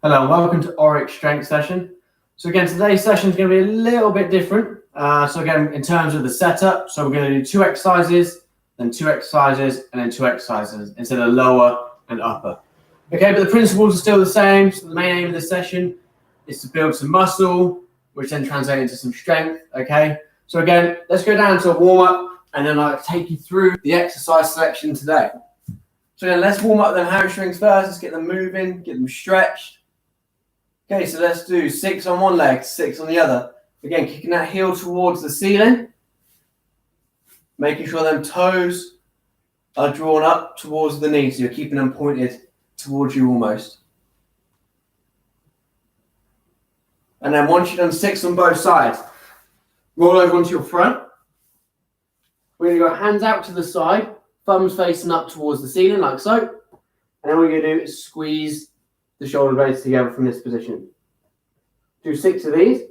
Hello, welcome to Oryx strength session. So again, today's session is going to be a little bit different. So again, in terms of the setup, so we're going to do 2 exercises, then 2 exercises, and then 2 exercises instead of lower and upper. Okay, but the principles are still the same. So the main aim of this session is to build some muscle, which then translates into some strength. Okay, so again, let's go down to a warm up, and then I'll take you through the exercise selection today. So again, let's warm up the hamstrings first. Let's get them moving, get them stretched. Okay, so let's do 6 on one leg, 6 on the other. Again, kicking that heel towards the ceiling. Making sure them toes are drawn up towards the knee, so you're keeping them pointed towards you almost. And then once you've done 6 on both sides, roll over onto your front. We're going to go hands out to the side, thumbs facing up towards the ceiling like so. And then what we're going to do is squeeze the shoulder blades together from this position. Do 6 of these.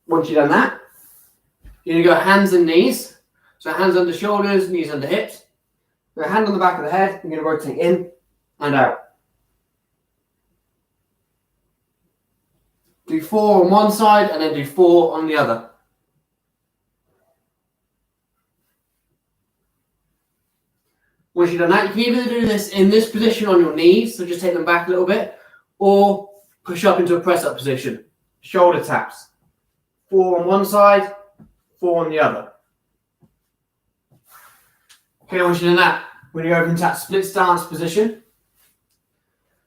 Once you've done that, you're going to go hands and knees. So hands under shoulders, knees under hips. Your hand on the back of the head, you're going to rotate in and out. Do 4 on one side and then do 4 on the other. Once you've done that, you can either do this in this position on your knees, so just take them back a little bit, or push up into a press-up position. Shoulder taps. 4 on one side, 4 on the other. Okay, once you've done that, we're going to go into that split stance position.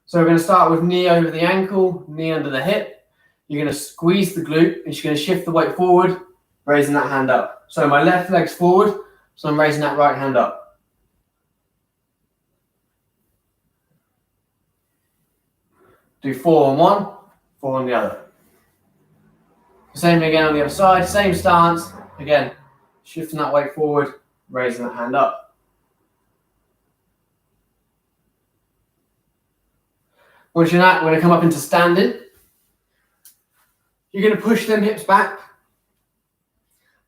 So we're going to start with knee over the ankle, knee under the hip. You're going to squeeze the glute, and you're going to shift the weight forward, raising that hand up. So my left leg's forward, so I'm raising that right hand up. Do 4 on one, 4 on the other. Same again on the other side, same stance. Again, shifting that weight forward, raising that hand up. Once you're that, we're going to come up into standing. You're going to push them hips back.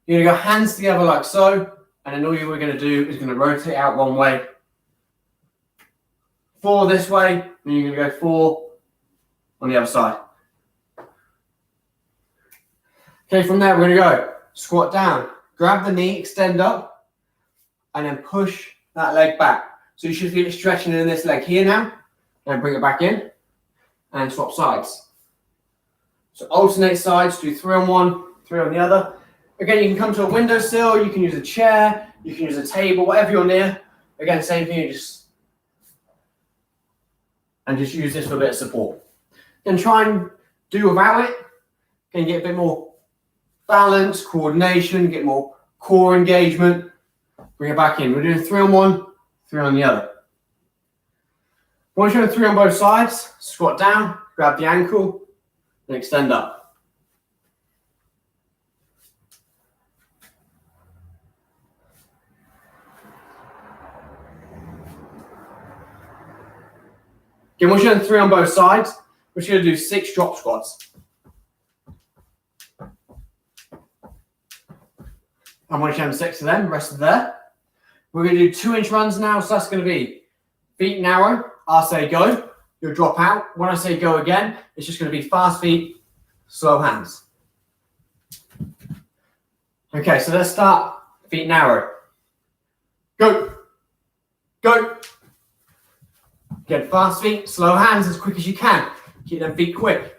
You're going to go hands together like so, and then all you're going to do is going to rotate out one way. 4 this way, and you're going to go 4 on the other side. Okay, from there we're going to go squat down, grab the knee, extend up, and then push that leg back. So you should feel it stretching in this leg here now, and bring it back in, and swap sides. So alternate sides, do 3 on one, 3 on the other. Again, you can come to a windowsill, you can use a chair, you can use a table, whatever you're near. Again, same thing, just use this for a bit of support. Then try and do without it. Can get a bit more balance, coordination, get more core engagement. Bring it back in. We're doing 3 on one, 3 on the other. Once you're doing 3 on both sides, squat down, grab the ankle, and extend up. Okay, once you're doing 3 on both sides, we're just going to do 6 drop squats. And once you've done 6 of them, rest of there. We're going to do 2-inch runs now, so that's going to be feet narrow. I'll say go, you'll drop out. When I say go again, it's just going to be fast feet, slow hands. Okay, so let's start feet narrow. Go, go. Get fast feet, slow hands as quick as you can. Keep them feet quick.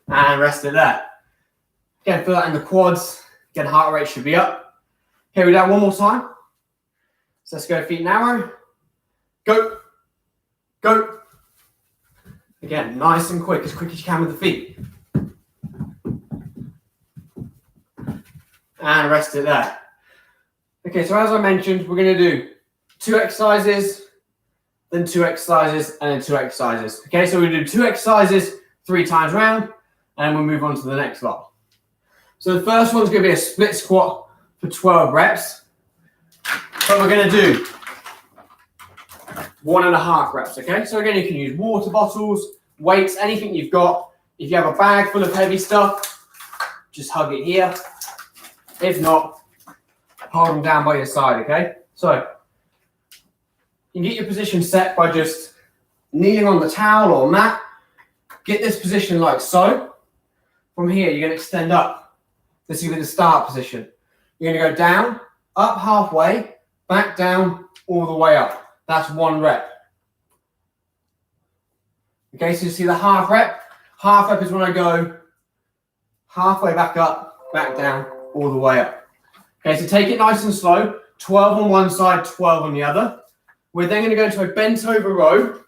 And rest it there. Again, feel that in the quads. Again, heart rate should be up. Okay, we do that one more time. So let's go feet narrow. Go. Go. Again, nice and quick as you can with the feet. And rest it there. Okay, so as I mentioned, we're going to do 2 exercises, then 2 exercises, and then 2 exercises. Okay, so we do 2 exercises 3 times round, and then we'll move on to the next lot. So the first one's going to be a split squat for 12 reps. But we're going to do 1.5 reps, okay? So again, you can use water bottles, weights, anything you've got. If you have a bag full of heavy stuff, just hug it here. If not, hold them down by your side, okay? So You can get your position set by just kneeling on the towel or mat. Get this position like so. From here, you're going to extend up. This is going to be the start position. You're going to go down, up halfway, back down, all the way up. That's 1 rep. Okay, so you see the half rep? Half rep is when I go halfway back up, back down, all the way up. Okay, so take it nice and slow. 12 on one side, 12 on the other. We're then going to go into a bent over row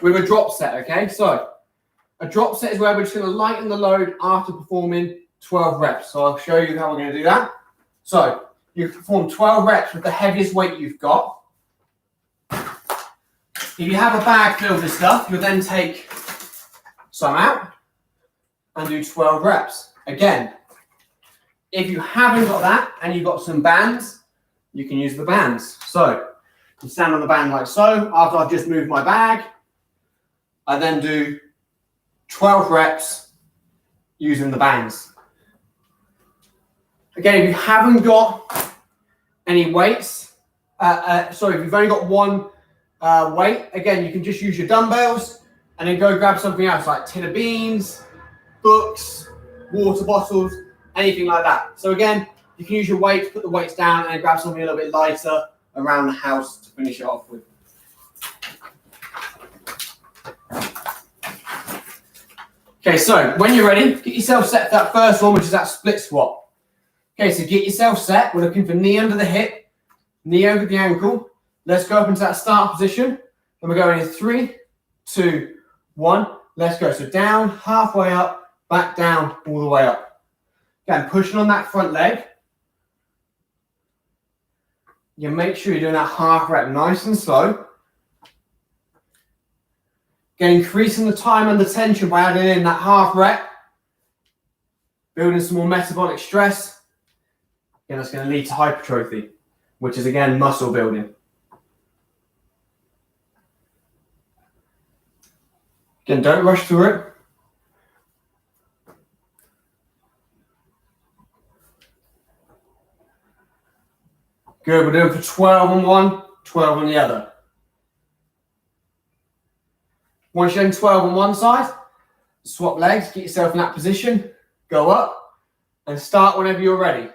with a drop set, okay? So a drop set is where we're just going to lighten the load after performing 12 reps. So I'll show you how we're going to do that. So you perform 12 reps with the heaviest weight you've got. If you have a bag filled with stuff, you'll then take some out and do 12 reps. Again, if you haven't got that and you've got some bands, you can use the bands. So you stand on the band like so. After I've just moved my bag, I then do 12 reps using the bands. Again, if you haven't got any weights, if you've only got one weight, again, you can just use your dumbbells and then go grab something else like tin of beans, books, water bottles, anything like that. So again, you can use your weights, put the weights down and grab something a little bit lighter around the house to finish it off with. Okay, so when you're ready, get yourself set for that first one, which is that split squat. Okay, so get yourself set. We're looking for knee under the hip, knee over the ankle. Let's go up into that start position. And we're going in 3, 2, 1. Let's go. So down, halfway up, back down, all the way up. Again, pushing on that front leg. You make sure you're doing that half rep nice and slow. Again, increasing the time and the tension by adding in that half rep. Building some more metabolic stress. Again, that's going to lead to hypertrophy, which is, again, muscle building. Again, don't rush through it. Good, we're doing for 12 on one, 12 on the other. Once you're in 12 on one side, swap legs, get yourself in that position, go up, and start whenever you're ready.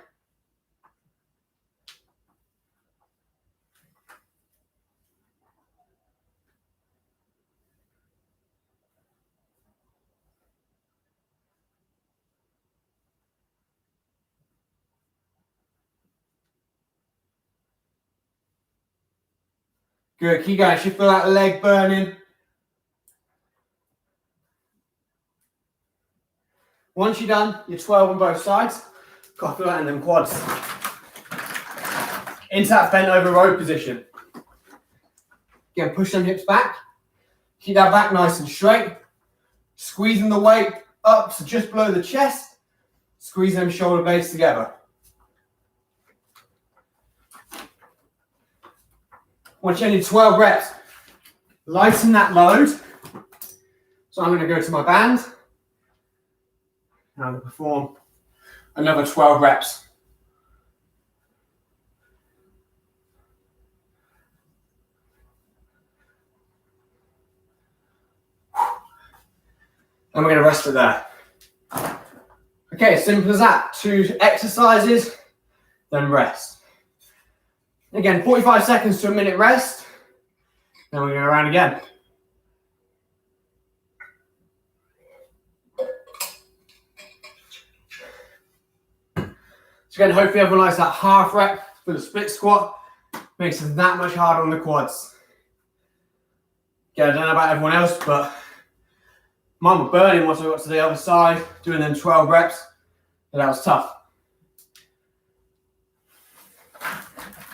Good, keep going. You should feel that leg burning. Once you're done, you're 12 on both sides. Got to feel that in them quads. Into that bent over row position. Again, push them hips back. Keep that back nice and straight. Squeezing the weight up to just below the chest. Squeeze them shoulder blades together. Once you're in 12 reps, lighten that load. So I'm going to go to my band. And I'm going to perform another 12 reps. And we're going to rest it there. Okay, simple as that. 2 exercises, then rest. Again, 45 seconds to a minute rest. Then we're going to go around again. So again, hopefully everyone likes that half rep for the split squat. Makes it that much harder on the quads. Again, I don't know about everyone else, but mine were burning once I got to the other side, doing them 12 reps, and that was tough.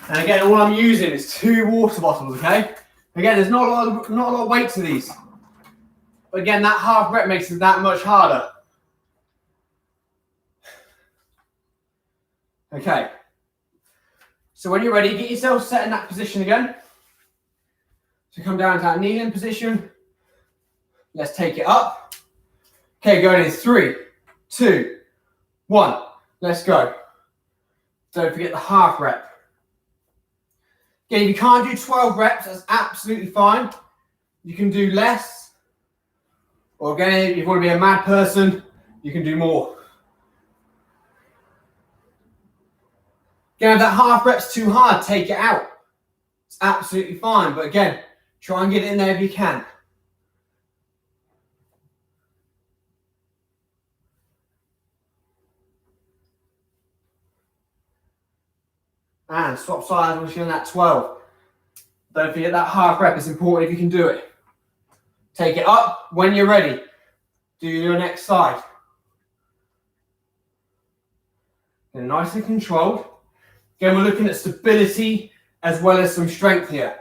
And again, all I'm using is 2 water bottles, okay? Again, there's not a lot of weight to these. But again, that half rep makes it that much harder. Okay. So when you're ready, get yourself set in that position again. So come down to that kneeling position. Let's take it up. Okay, going in 3, 2, 1. Let's go. Don't forget the half rep. Again, if you can't do 12 reps, that's absolutely fine. You can do less. Or again, if you want to be a mad person, you can do more. Again, if that half rep's too hard, take it out. It's absolutely fine. But again, try and get it in there if you can. And swap sides once you're in that 12. Don't forget that half rep is important if you can do it. Take it up when you're ready. Do your next side. And nice and controlled. Again, we're looking at stability as well as some strength here.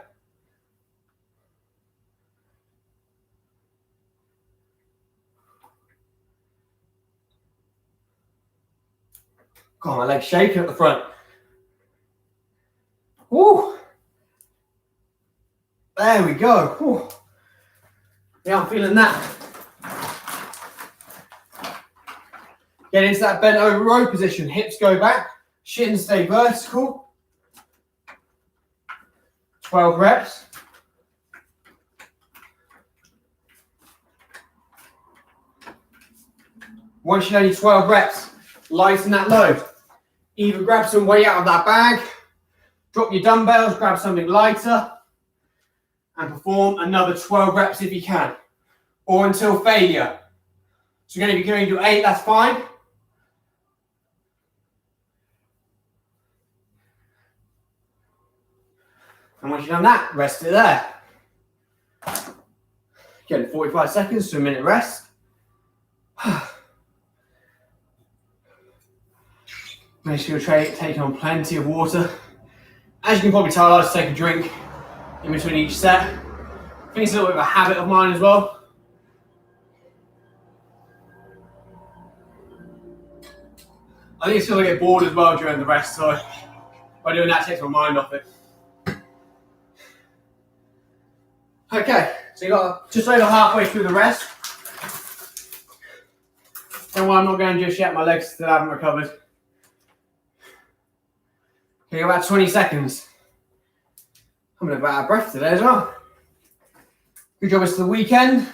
God, my leg's shaking at the front. Woo! There we go. Woo. Yeah, I'm feeling that. Get into that bent over row position. Hips go back. Shins stay vertical. 12 reps. Once you know your 12 reps, lighten that load. Either grab some weight out of that bag, drop your dumbbells, grab something lighter, and perform another 12 reps if you can, or until failure. So again, if you're going to do 8, that's fine. And once you've done that, rest it there. Again, 45 seconds to a minute rest. Make sure you're taking on plenty of water. As you can probably tell, I like to take a drink in between each set. I think it's a little bit of a habit of mine as well. I think it's going to get bored as well during the rest, so by doing that, it takes my mind off it. Okay, so you got just over halfway through the rest. Don't worry, I'm not going just yet, my legs still haven't recovered. Okay, about 20 seconds. I'm a bit out of breath today as well. Good job it's the weekend.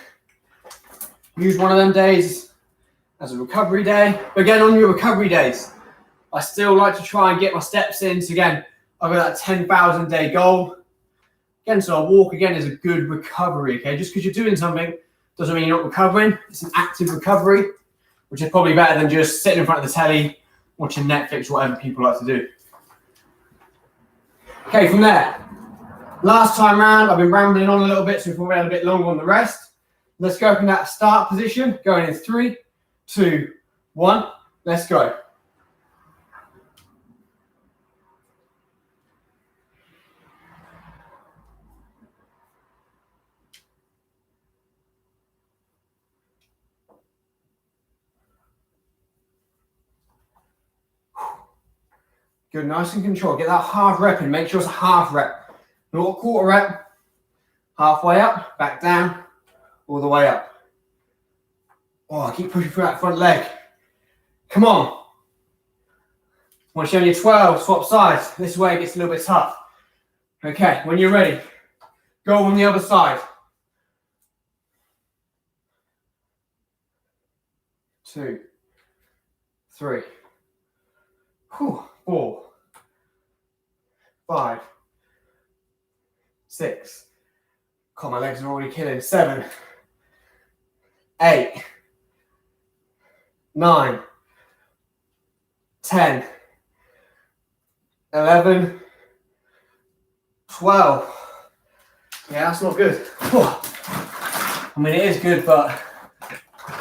Use one of them days as a recovery day. But again, on your recovery days, I still like to try and get my steps in. So again, I've got that 10,000 day goal. Again, so a walk again is a good recovery, okay? Just because you're doing something doesn't mean you're not recovering. It's an active recovery, which is probably better than just sitting in front of the telly, watching Netflix, whatever people like to do. Okay, from there, last time round, I've been rambling on a little bit, so we've probably had a bit longer on the rest. Let's go from that start position, going in 3, 2, 1, let's go. Good, nice and controlled. Get that half rep in. Make sure it's a half rep, not a quarter rep. Halfway up, back down, all the way up. Oh, keep pushing through that front leg. Come on. Once you're on your 12, swap sides. This way it gets a little bit tough. Okay, when you're ready, go on the other side. 2, 3, 4, 5, 6. God, my legs are already killing. 7, 8, 9, 10, 11, 12. Yeah, that's not good. I mean, it is good, but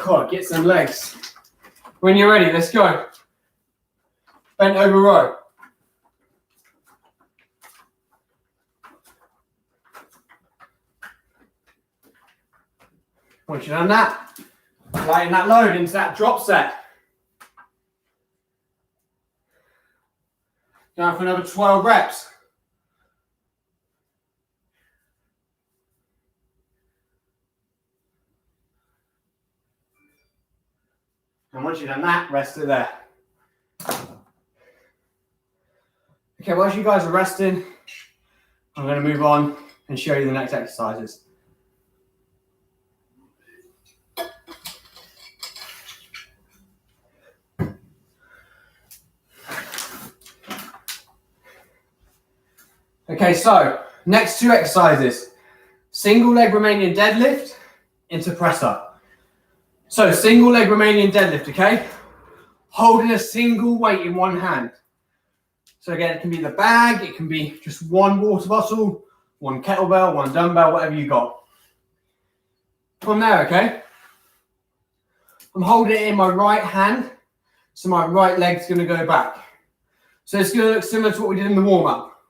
God, get some legs. When you're ready, let's go. Bent over row. Once you've done that, lighten that load into that drop set. Going for another 12 reps. And once you've done that, rest it there. Okay, whilst you guys are resting, I'm going to move on and show you the next exercises. Okay, so next two exercises. Single leg Romanian deadlift into press up. So single leg Romanian deadlift, okay? Holding a single weight in one hand. So again, it can be the bag, it can be just one water bottle, one kettlebell, one dumbbell, whatever you got. From there, okay? I'm holding it in my right hand, so my right leg's going to go back. So it's going to look similar to what we did in the warm-up.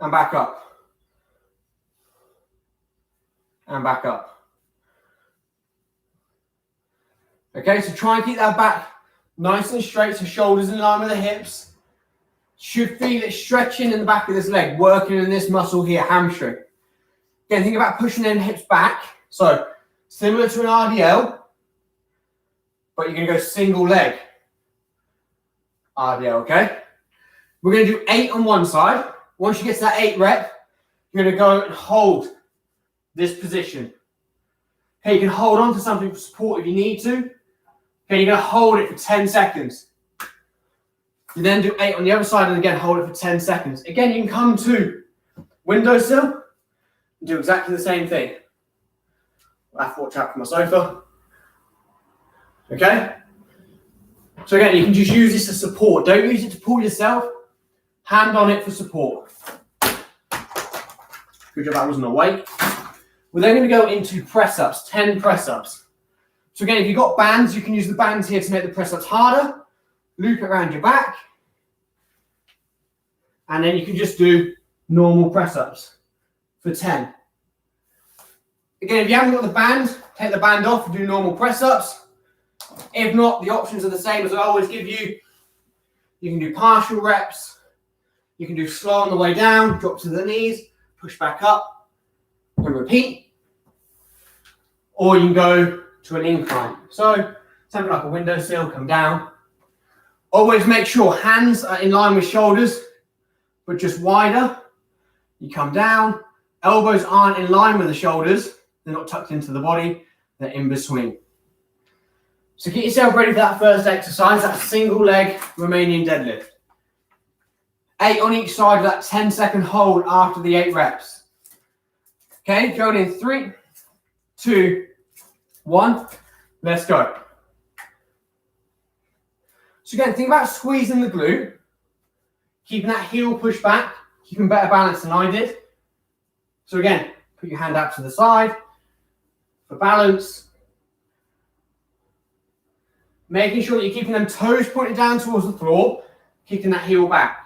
And back up. And back up. Okay, so try and keep that back nice and straight, so shoulders in line with the hips. Should feel it stretching in the back of this leg, working in this muscle here, hamstring. Again, think about pushing in hips back. So similar to an RDL, but you're going to go single leg RDL, okay? We're going to do 8 on one side. Once you get to that 8 rep, you're going to go and hold this position. Okay, you can hold on to something for support if you need to. Okay, you're going to hold it for 10 seconds. You then do 8 on the other side and again hold it for 10 seconds. Again, you can come to windowsill and do exactly the same thing. I have to watch out for my sofa. Okay? So again, you can just use this as support. Don't use it to pull yourself. Hand on it for support. Good job that wasn't a weight. We're then going to go into press-ups, 10 press-ups. So again, if you've got bands, you can use the bands here to make the press-ups harder. Loop it around your back. And then you can just do normal press-ups for 10. Again, if you haven't got the band, take the band off and do normal press-ups. If not, the options are the same as I always give you. You can do partial reps. You can do slow on the way down, drop to the knees, push back up, and repeat. Or you can go to an incline. So, something like a windowsill, come down. Always make sure hands are in line with shoulders, but just wider. You come down. Elbows aren't in line with the shoulders. They're not tucked into the body. They're in between. So get yourself ready for that first exercise, that single leg Romanian deadlift. 8 on each side of that 10-second hold after the 8 reps. Okay, going in 3, 2, 1. Let's go. So again, think about squeezing the glute, keeping that heel pushed back, keeping better balance than I did. So again, put your hand out to the side for balance. Making sure that you're keeping them toes pointed down towards the floor, kicking that heel back.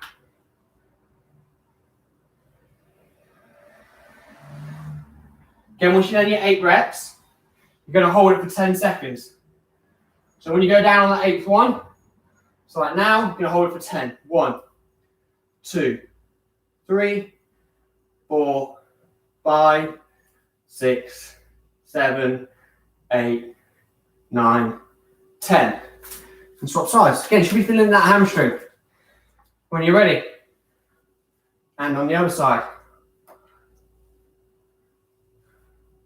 Again, once you've done your 8 reps, you're going to hold it for 10 seconds. So when you go down on that 8th one, so like now, you're going to hold it for 10. 1, 2, 3, 4, 5, 6, 7, 8, 9, 10. And swap sides. Again, you should be feeling that hamstring when you're ready. And on the other side.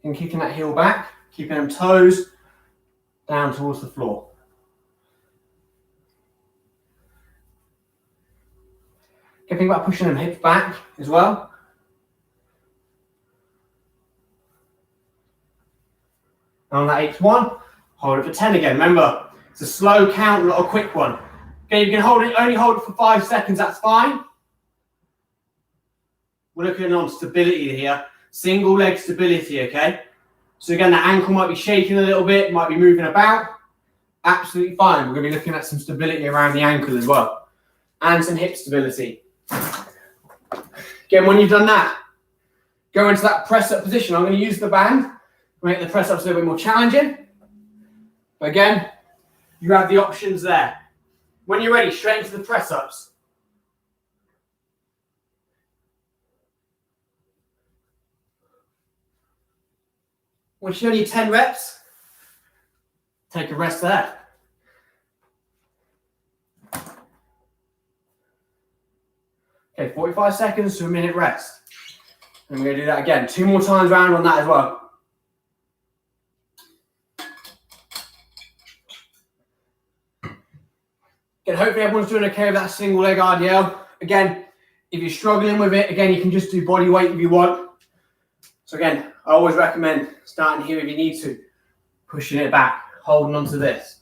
And kicking that heel back, keeping them toes down towards the floor. Okay, think about pushing them hips back as well. And on that 8th one, hold it for 10 again. Remember, it's a slow count, not a quick one. Okay, you can only hold it for 5 seconds, that's fine. We're looking on stability here. Single leg stability, okay? So again, the ankle might be shaking a little bit, might be moving about. Absolutely fine. We're going to be looking at some stability around the ankle as well. And some hip stability. Again, when you've done that, go into that press-up position. I'm going to use the band to make the press-ups a little bit more challenging. But again, you have the options there. When you're ready, straight into the press-ups. Once you've done your 10 reps, take a rest there. Okay, 45 seconds to a minute rest. And we're going to do that again. 2 more times round on that as well. Again, hopefully everyone's doing okay with that single leg RDL. Again, if you're struggling with it, again, you can just do body weight if you want. So again, I always recommend starting here if you need to, pushing it back, holding on to this.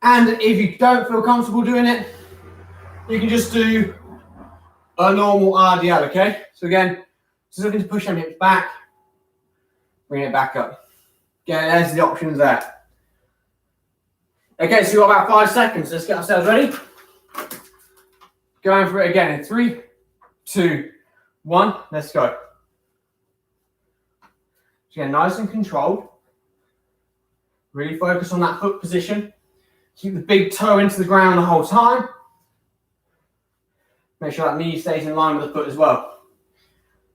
And if you don't feel comfortable doing it, you can just do a normal RDL, okay? So again, just looking to push them hips back, bring it back up. Again, there's the options there. Okay, so you've got about 5 seconds. Let's get ourselves ready. Going for it again in 3, 2, 1. Let's go. So again, nice and controlled. Really focus on that foot position. Keep the big toe into the ground the whole time. Make sure that knee stays in line with the foot as well.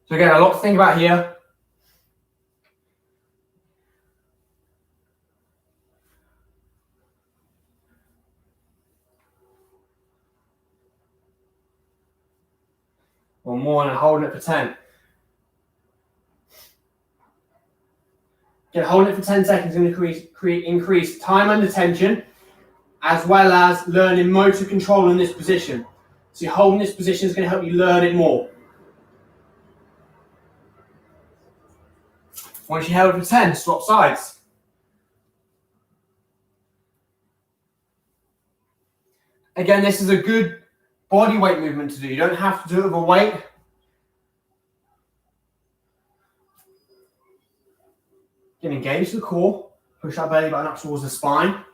So again, a lot to think about here. One more and holding it for 10. Again, holding it for 10 seconds is going to increase time under tension, as well as learning motor control in this position. So you're holding this position is going to help you learn it more. Once you held it for 10, swap sides. Again, this is a good body weight movement to do. You don't have to do it with a weight. Again, engage the core. Push that belly button up towards the spine.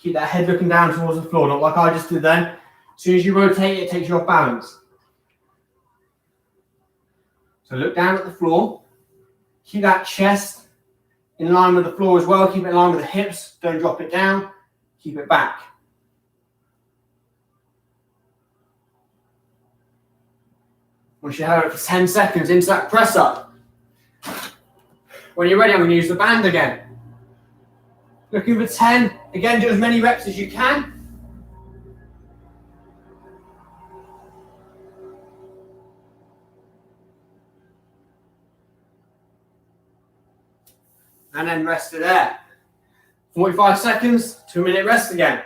Keep that head looking down towards the floor, not like I just did then. As soon as you rotate it, it takes you off balance. So look down at the floor. Keep that chest in line with the floor as well. Keep it in line with the hips. Don't drop it down. Keep it back. Once you hold it for 10 seconds into that press up. When you're ready, I'm going to use the band again. Looking for 10. Again, do as many reps as you can. And then rest it there. 45 seconds, 2 minute rest again.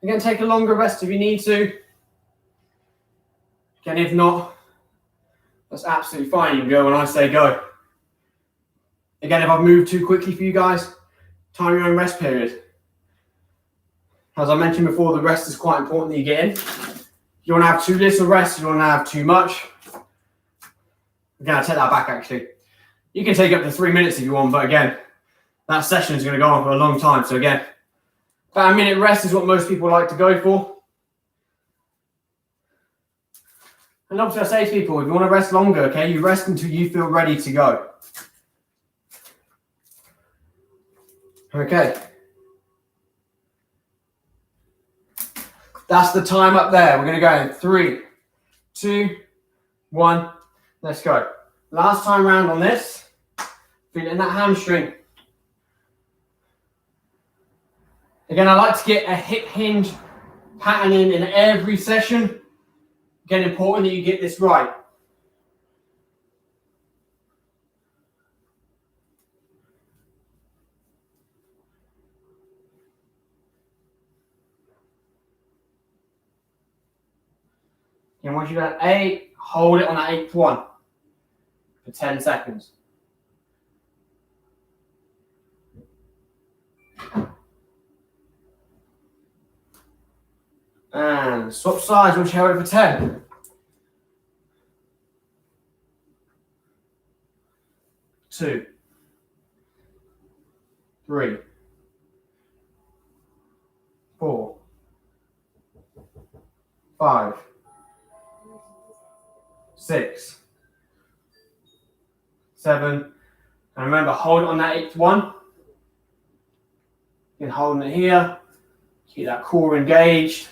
Again, take a longer rest if you need to. Again, if not, that's absolutely fine. You can go when I say go. Again, if I've moved too quickly for you guys, time your own rest period. As I mentioned before, the rest is quite important that you get in. You don't want to have too little rest, you don't want to have too much. Again, I'll take that back actually. You can take up to 3 minutes if you want, but again, that session is going to go on for a long time. So again, about a minute rest is what most people like to go for. And obviously I say to people, if you want to rest longer, okay, you rest until you feel ready to go. Okay. That's the time up there. We're going to go in 3, 2, 1. Let's go. Last time round on this. Feeling that hamstring. Again, I like to get a hip hinge pattern in every session. Again, important that you get this right. And once you've got 8, hold it on that 8th one for 10 seconds. And swap sides once you hold it for 10. 2, 3, 4, 5, 6, 7. And remember, hold it on that 8th one. You're holding it here. Keep that core engaged.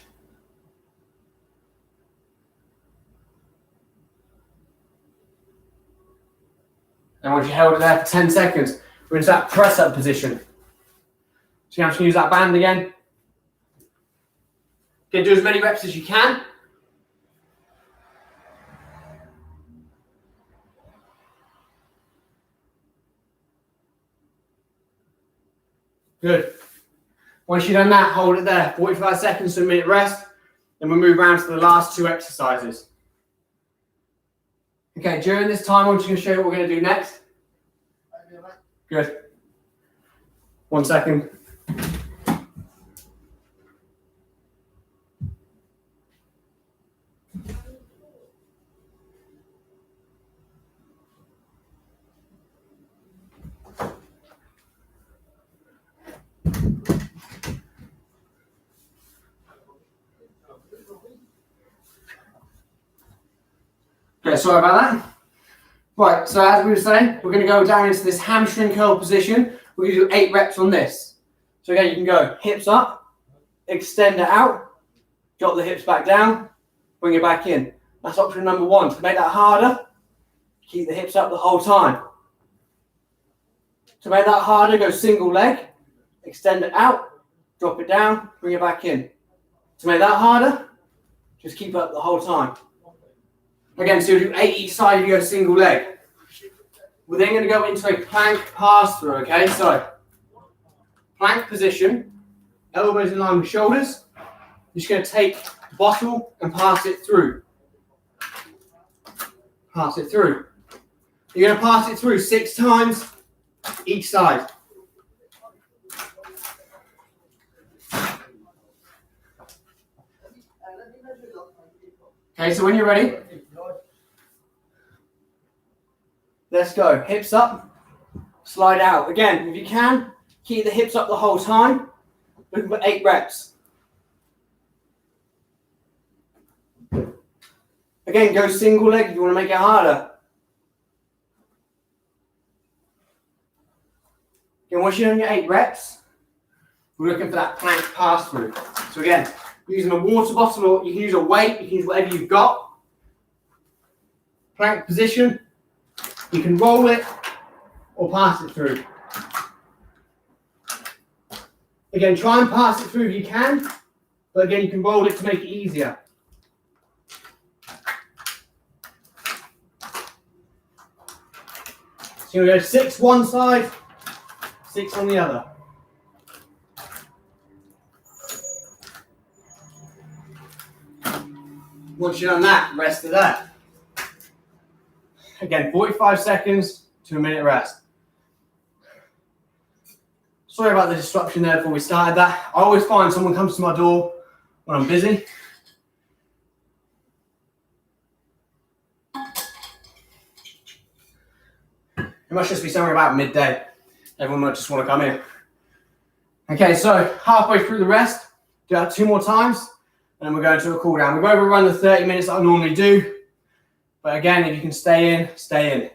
And once you held it there for 10 seconds, We're into that press up position. So I'm just going to use that band again. Okay, do as many reps as you can. Good. Once you've done that, hold it there. 45 seconds to a minute rest. Then we'll move around to the last two exercises. Okay, during this time, I'm just going to show you what we're going to do next. Good. 1 second. Okay, sorry about that. Right, so as we were saying, we're going to go down into this hamstring curl position. We're going to do 8 reps on this. So again, you can go hips up, extend it out, drop the hips back down, bring it back in. That's option number 1. To make that harder, keep the hips up the whole time. To make that harder, go single leg, extend it out, drop it down, bring it back in. To make that harder, just keep it up the whole time. Again, so you do 8 each side, you go single leg. We're then going to go into a plank pass through, okay? So, plank position, elbows in line with shoulders. You're just going to take the bottle and pass it through. Pass it through. You're going to pass it through 6 times each side. Okay, so when you're ready, let's go. Hips up, slide out. Again, if you can, keep the hips up the whole time. Looking for 8 reps. Again, go single leg if you want to make it harder. Again, once you're done your 8 reps, we're looking for that plank pass through. So again, using a water bottle, or you can use a weight, you can use whatever you've got. Plank position, you can roll it or pass it through. Again, try and pass it through if you can, but again, you can roll it to make it easier. So you're going to go 6 one side, 6 on the other. Once you've done that, rest of that. Again, 45 seconds to a minute rest. Sorry about the disruption there before we started that. I always find someone comes to my door when I'm busy. It must just be somewhere about midday. Everyone might just want to come in. Okay, so halfway through the rest, do that 2 more times, and then we're going to a cool down. We won't run the 30 minutes that I normally do, but again, if you can stay in, stay in.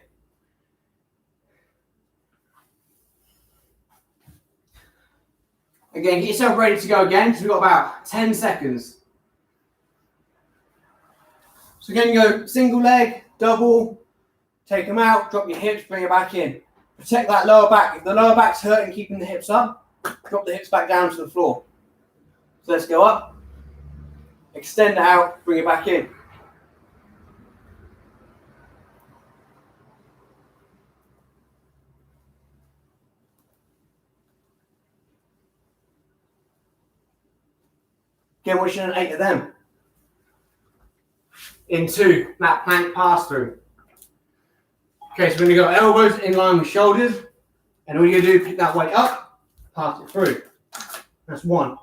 Again, get yourself ready to go again, because we've got about 10 seconds. So again, you go single leg, double, take them out, drop your hips, bring it back in. Protect that lower back. If the lower back's hurting, keeping the hips up, drop the hips back down to the floor. So let's go up, extend it out, bring it back in. Again, we're showing 8 of them. Into that plank pass through. Okay, so we're going to go elbows in line with shoulders. And all you're going to do, pick that weight up, pass it through. That's 1,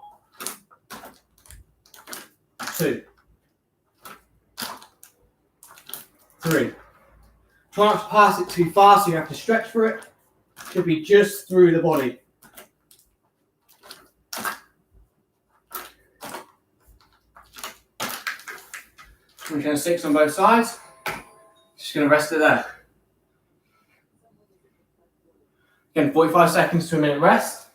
2, 3. Try not to pass it too fast, so you have to stretch for it. It should be just through the body. I'm going to 6 on both sides. Just going to rest it there. Again, 45 seconds to a minute rest.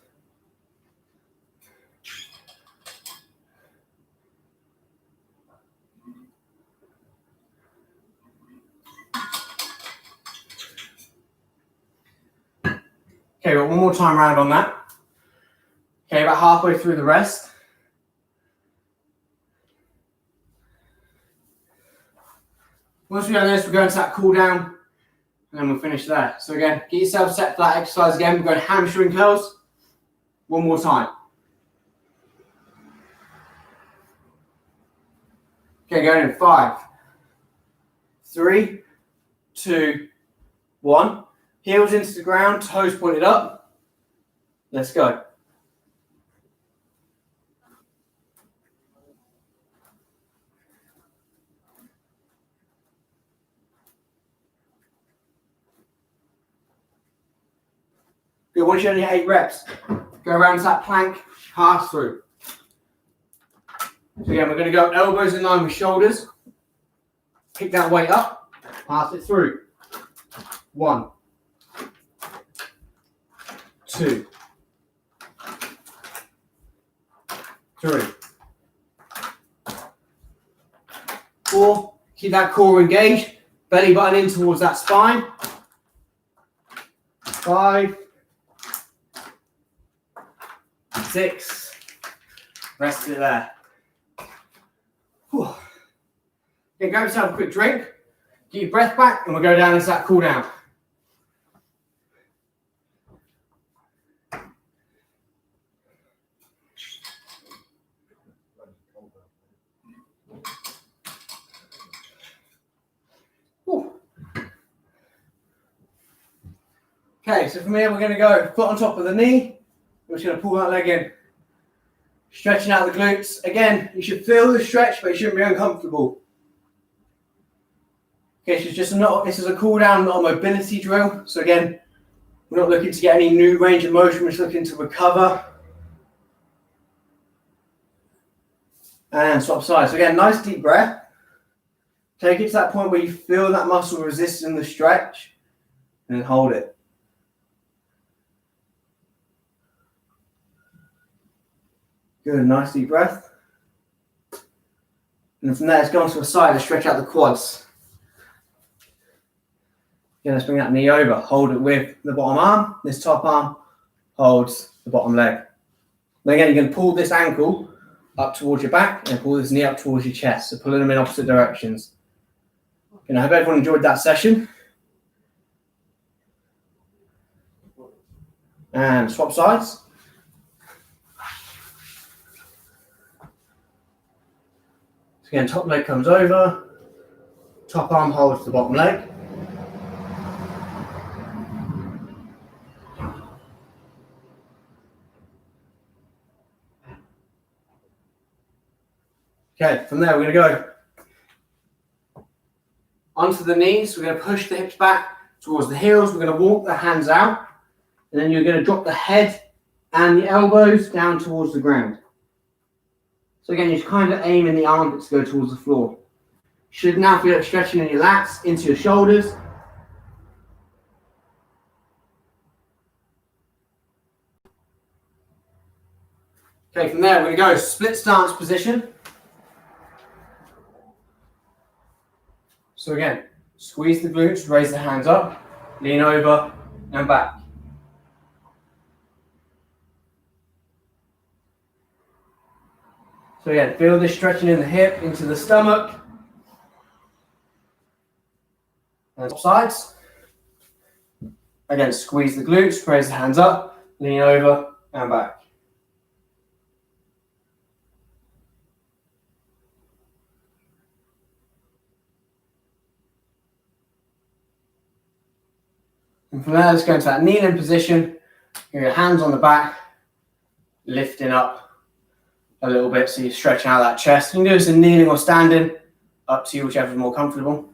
Okay, got one more time round on that. Okay, about halfway through the rest. Once we've done this, we're going to that cool down, and then we'll finish there. So again, get yourself set for that exercise again. We're going hamstring curls. One more time. Okay, going in 5, 3, 2, 1. Heels into the ground, toes pointed up. Let's go. Good, once you're only 8 reps, go around to that plank, pass through. So again, we're going to go elbows in line with shoulders. Pick that weight up, pass it through. 1, 2, 3, 4. Keep that core engaged. Belly button in towards that spine. 5, 6. Rest it there. Whew. Okay, grab yourself a quick drink. Get your breath back, and we'll go down into that cool down. Okay, so from here we're going to go foot on top of the knee. We're just going to pull that leg in. Stretching out the glutes. Again, you should feel the stretch, but you shouldn't be uncomfortable. Okay, so this is a cool down, not a mobility drill. So again, we're not looking to get any new range of motion, we're just looking to recover. And swap sides. So again, nice deep breath. Take it to that point where you feel that muscle resisting the stretch, and then hold it. Good, nice deep breath. And from there, let's go onto the side and stretch out the quads. Again, let's bring that knee over. Hold it with the bottom arm. This top arm holds the bottom leg. Then again, you're going to pull this ankle up towards your back and pull this knee up towards your chest. So pulling them in opposite directions. And I hope everyone enjoyed that session. And swap sides. So again, top leg comes over, top arm holds the bottom leg. Okay, from there we're going to go onto the knees. We're going to push the hips back towards the heels. We're going to walk the hands out, and then you're going to drop the head and the elbows down towards the ground. So again, you just kind of aim in the armpits to go towards the floor. You should now feel it stretching in your lats into your shoulders. Okay, from there, we're going to go split stance position. So again, squeeze the glutes, raise the hands up, lean over and back. So again, feel this stretching in the hip into the stomach. And top sides. Again, squeeze the glutes, raise the hands up, lean over and back. And from there, let's go into that kneeling position. Your hands on the back, lifting up a little bit, so you're stretching out that chest. You can do this in kneeling or standing, up to you, whichever is more comfortable.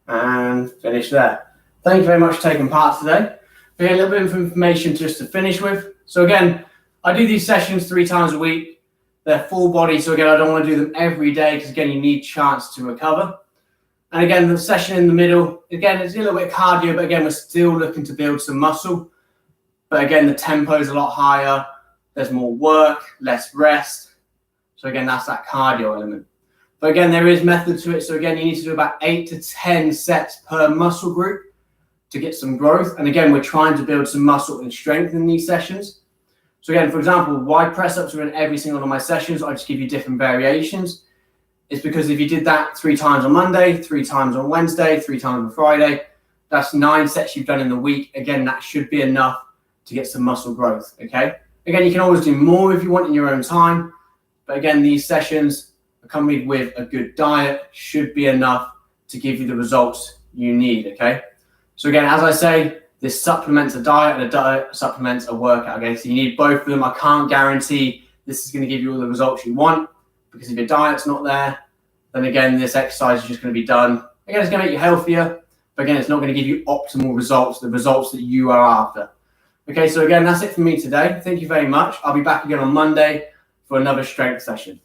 And finish there. Thank you very much for taking part today. We had a little bit of information just to finish with. So again, I do these sessions 3 times a week. They're full body, so again, I don't want to do them every day because again, you need chance to recover. And again, the session in the middle, again, it's a little bit of cardio, but again, we're still looking to build some muscle. But again, the tempo is a lot higher. There's more work, less rest. So again, that's that cardio element. But again, there is method to it. So again, you need to do about 8 to 10 sets per muscle group to get some growth. And again, we're trying to build some muscle and strength in these sessions. So again, for example, why press ups are in every single one of my sessions, I just give you different variations. It's because if you did that 3 times on Monday, 3 times on Wednesday, 3 times on Friday, that's 9 sets you've done in the week. Again, that should be enough to get some muscle growth, okay? Again, you can always do more if you want in your own time. But again, these sessions accompanied with a good diet should be enough to give you the results you need, okay? So again, as I say, this supplements a diet and a diet supplements a workout, okay? So you need both of them. I can't guarantee this is going to give you all the results you want, because if your diet's not there, then again, this exercise is just going to be done. Again, it's going to make you healthier, but again, it's not going to give you optimal results, the results that you are after. Okay, so again, that's it for me today. Thank you very much. I'll be back again on Monday for another strength session.